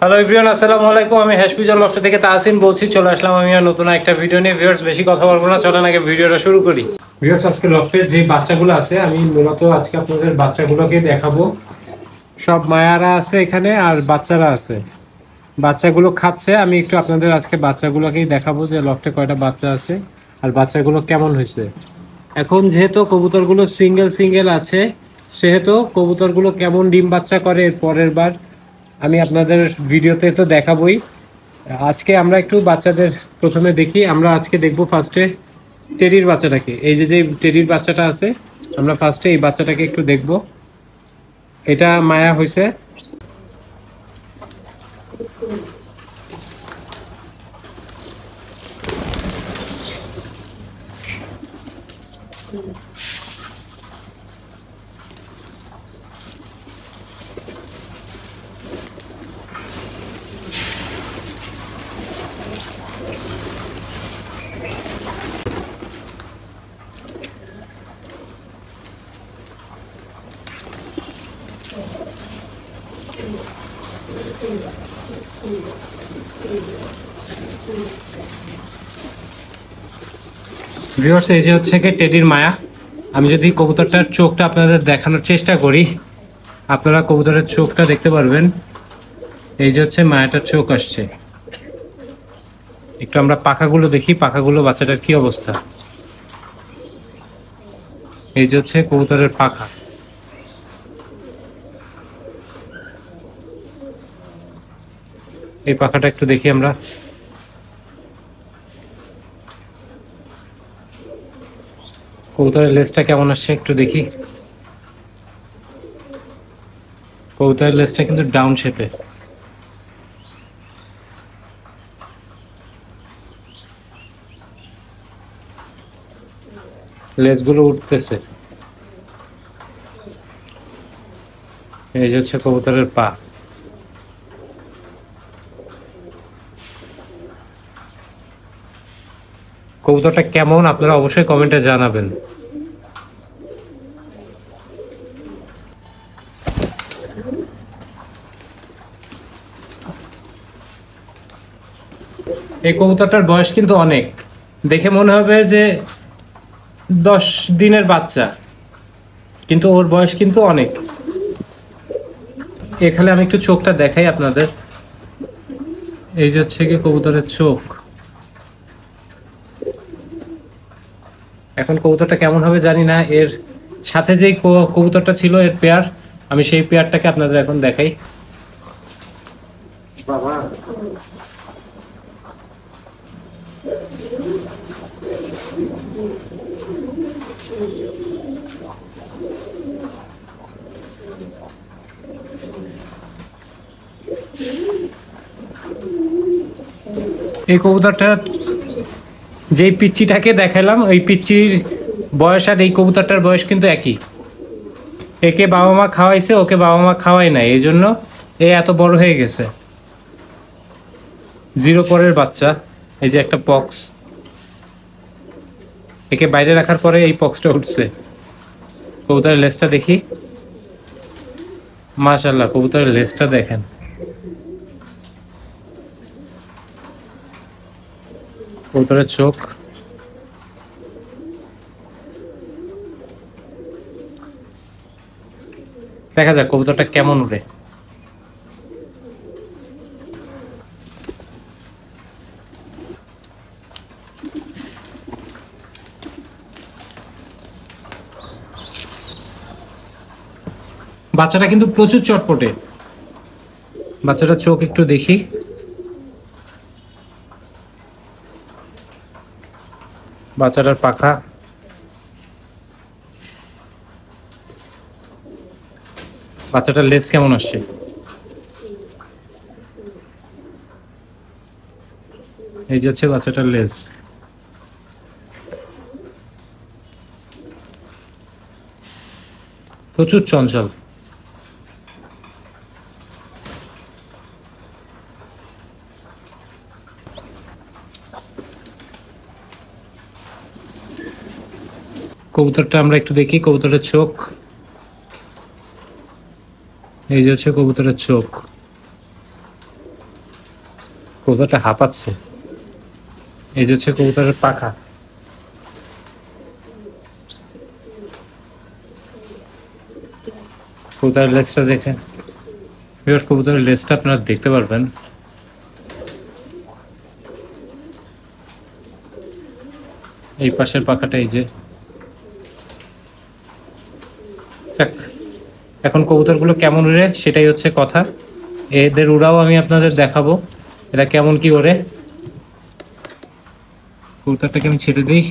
Hello everyone, আসসালামু আলাইকুম। আমি হ্যাশপিজল লফট থেকে তাহসিন বলছি। চলে আসলাম আমি আর নতুন একটা ভিডিও নিয়ে। ভিউয়ার্স, বেশি কথা বলবো না, চলেন আগে ভিডিওটা শুরু করি। ভিউয়ার্স, আজকে লফটের যে বাচ্চাগুলো আছে, আমি মূলত আজকে আপনাদের বাচ্চাগুলোকে দেখাবো। সব মায়ারা আছে এখানে আর বাচ্চারা আছে। বাচ্চাগুলো খাচ্ছে, আমি একটু আপনাদের আজকে বাচ্চাগুলোকেই দেখাবো যে লফটে কয়টা বাচ্চা আছে আর বাচ্চাগুলো কেমন হয়েছে। এখন যেহেতু কবুতরগুলো সিঙ্গেল সিঙ্গেল আছে, সেহেতু কবুতরগুলো কেমন ডিম বাচ্চা করে এর পরের বার আমি আপনাদের ভিডিওতে তো দেখাবই। আজকে আমরা একটু বাচ্চাদের প্রথমে দেখি। আমরা আজকে দেখবো ফার্স্টে টেডির বাচ্চাটাকে। এই যে যে টেডির বাচ্চাটা আছে, আমরা ফার্স্টে এই বাচ্চাটাকে একটু দেখব। এটা মায়া হয়েছে। ভিউয়ার্স, এই যে হচ্ছে কি টেডির মায়া। আমি যদি কবুতরটার চোখটা আপনাদের দেখানোর চেষ্টা করি, আপনারা কবুতরের চোখটা দেখতে পারবেন। এই যে হচ্ছে মায়াটার চোখ আসছে। একটু আমরা পাখাগুলো দেখি, পাখাগুলো বাচ্চাটার কি অবস্থা। এই যে হচ্ছে কবুতরের পাখা। এই পাখাটা একটু দেখি আমরা। কবুতরের লেজটা কেমন আসছে একটু দেখি। কবুতরের লেজটা কিন্তু ডাউন শেপে। লেজগুলো উঠতেছে। এই যে হচ্ছে কবুতরের পা। কবুতরটা কেমন আপনারা অবশ্যই কমেন্টে জানাবেন। এই কবুতরটার বয়স কিন্তু অনেক, দেখে মনে হবে যে 10 দিনের বাচ্চা, কিন্তু ওর বয়স কিন্তু অনেক। এখানে আমি একটু চোখটা দেখাই আপনাদের। এই যে হচ্ছে কি কবুতরের চোখ। এখন কবুতরটা কেমন হবে জানি না। এর সাথে যেই কবুতরটা ছিল এর পেয়ার, আমি সেই পেয়ারটাকে আপনাদের এখন দেখাই। বাবা, এই কবুতরটা যেই পিচ্চিটাকে দেখালাম, ওই পিচ্চির বয়স আর এই কবুতরটার বয়স কিন্তু একই। একে বাবা মা খাওয়াইছে, ওকে বাবা মা খাওয়াই নাই, এই জন্য এ এত বড় হয়ে গেছে। 0 পরের বাচ্চা। এই যে একটা পক্স, একে বাইরে রাখার পরে এই পক্সটা উঠছে। কবুতরের লেজটা দেখি। মাশাআল্লাহ, কবুতরের লেজটা দেখেন। কবুতরের চোখ। দেখা যাক কবুতরটা কেমন উড়ে। বাচ্চাটা কিন্তু প্রচুর চটপটে। বাচ্চাটার চোখ একটু দেখি। বাচ্চাটার পাখা। বাচ্চাটার লেজ কেমন আসছে। এই যে হচ্ছে বাচ্চাটার লেজ। প্রচুর চঞ্চল। কবুতরটা আমরা একটু দেখি। কবুতরের চোখ। এই যে হচ্ছে কবুতরের চোখ। কবুতরটা হাঁপাচ্ছে। এই যে হচ্ছে কবুতরের পাখা। কবুতরের লেজটা দেখেন, কবুতরের লেজটা আপনারা দেখতে পারবেন। এই পাশের পাখাটা এই যে। এখন কবুতরগুলো কেমন উড়ে সেটাই হচ্ছে কথা। এদের উড়াও আমি আপনাদের দেখাবো, এরা কেমন কি ওড়ে। কবুতরটাকে আমি ছেড়ে দিই।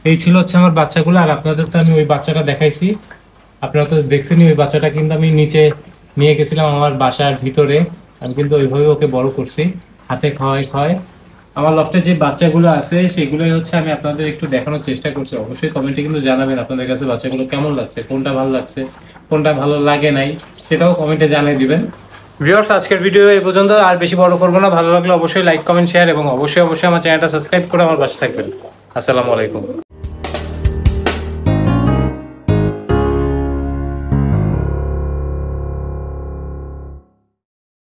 এই ছিল হচ্ছে আমার বাচ্চাগুলো, আর আপনাদের তো আমি ওই বাচ্চাটা দেখাইছি, আপনারা তো দেখছেনই। ওই বাচ্চাটা কিন্তু আমি নিচে নিয়ে গেছিলাম আমার বাসার ভিতরে, আমি কিন্তু ওইভাবে ওকে বড় করছি, হাতে খাওয়াই। আমার লফটে যে বাচ্চাগুলো আছে সেগুলোই হচ্ছে আমি আপনাদের একটু দেখানোর চেষ্টা করছি। অবশ্যই কমেন্টে কিন্তু জানাবেন আপনাদের কাছে বাচ্চাগুলো কেমন লাগছে, কোনটা ভালো লাগছে, কোনটা ভালো লাগে নাই, সেটাও কমেন্টে জানিয়ে দিবেন। ভিউয়ার্স, আজকের ভিডিও এই পর্যন্ত, আর বেশি বড় করবো না। ভালো লাগলে অবশ্যই লাইক, কমেন্ট, শেয়ার এবং অবশ্যই আমার চ্যানেলটা সাবস্ক্রাইব করে আমার পাশে থাকবেন। আসসালামু আলাইকুম।